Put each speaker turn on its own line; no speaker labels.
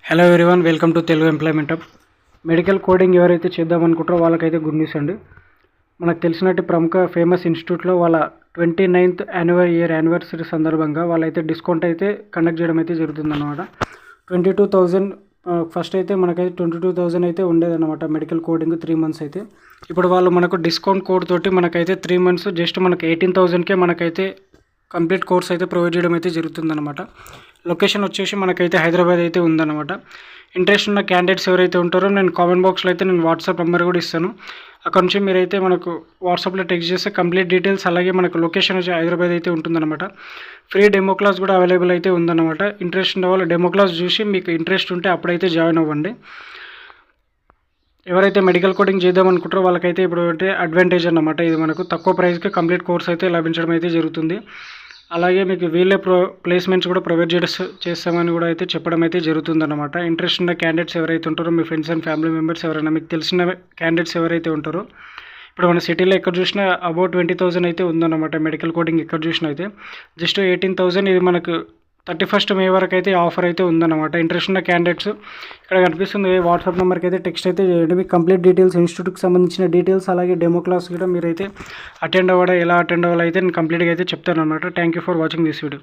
Hello everyone, welcome to Telugu employment hub. Medical coding ఎవరైతే చేద్దామనుకుంటారో వాళ్ళకైతే good news అండి. మనకు తెలిసినట్టు ప్రముఖ ఫేమస్ ఇన్స్టిట్యూట్లో వాళ్ళ 29th యానివర్సరీ సందర్భంగా వాళ్ళైతే డిస్కౌంట్ అయితే కండక్ట్ చేయడం అయితే జరుగుతుందన్నమాట. 22,000 ఫస్ట్ అయితే మనకైతే 22,000 అయితే ఉండేదన్నమాట మెడికల్ కోడింగ్ 3 months అయితే. ఇప్పుడు వాళ్ళు మనకు డిస్కౌంట్ కోడ్ తోటి మనకైతే 3 months జస్ట్ మనకు 18,000కే మనకైతే కంప్లీట్ కోర్స్ అయితే ప్రొవైడ్ చేయడం అయితే జరుగుతుందన్నమాట. లొకేషన్ వచ్చేసి మనకైతే హైదరాబాద్ అయితే ఉందన్నమాట. ఇంట్రెస్ట్ ఉన్న క్యాండిడేట్స్ ఎవరైతే ఉంటారో నేను కామెంట్ బాక్స్లో అయితే నేను వాట్సాప్ నెంబర్ కూడా ఇస్తాను. అక్కడ నుంచి మీరైతే మనకు వాట్సాప్లో టెక్స్ట్ చేస్తే కంప్లీట్ డీటెయిల్స్, అలాగే మనకు లొకేషన్ వచ్చి హైదరాబాద్ అయితే ఉంటుందన్నమాట. ఫ్రీ డెమో క్లాస్ కూడా అవైలబుల్ అయితే ఉందన్నమాట. ఇంట్రెస్ట్ ఉన్న వాళ్ళు డెమో క్లాస్ చూసి మీకు ఇంట్రెస్ట్ ఉంటే అప్పుడైతే జాయిన్ అవ్వండి. ఎవరైతే మెడికల్ కోడింగ్ చేద్దాం అనుకుంటారో వాళ్ళకైతే ఇప్పుడు అంటే అడ్వాంటేజ్ అన్నమాట. ఇది మనకు తక్కువ ప్రైస్కి కంప్లీట్ కోర్స్ అయితే లభించడం అయితే జరుగుతుంది. అలాగే మీకు వీళ్ళే ప్లేస్మెంట్స్ కూడా ప్రొవైడ్ చేస్తామని కూడా అయితే చెప్పడం అయితే జరుగుతుందన్నమాట. ఇంట్రెస్ట్ ఉన్న క్యాండిడేట్స్ ఎవరైతే ఉంటారో, మీ ఫ్రెండ్స్ అండ్ ఫ్యామిలీ మెంబర్స్ ఎవరైనా మీకు తెలిసిన క్యాండిడేట్స్ ఎవరైతే ఉంటారో, ఇప్పుడు మన సిటీలో ఎక్కడ చూసినా అబౌట్ 20,000 అయితే ఉందన్నమాట మెడికల్ కోడింగ్. ఎక్కడ చూసినా అయితే జస్ట్ 18,000. ఇది మనకు 31st May వరకు అయితే ఆఫర్ అయితే ఉందన్నమాట. ఇంట్రెస్ట్ ఉన్న క్యాండిడేట్స్ ఇక్కడ కనిపిస్తుంది వాట్సాప్ నెంబర్కి అయితే టెక్స్ట్ అయితే చేయండి. మీకు కంప్లీట్ డీటెయిల్స్, ఇన్స్టిట్యూట్కి సంబంధించిన డీటెయిల్స్, అలాగే డెమో క్లాస్ కూడా మీరైతే ఎలా అటెండ్ అవ్వాలి అయితే నేను కంప్లీట్గా అయితే చెప్తాను అనమాట. Thank you for watching this video.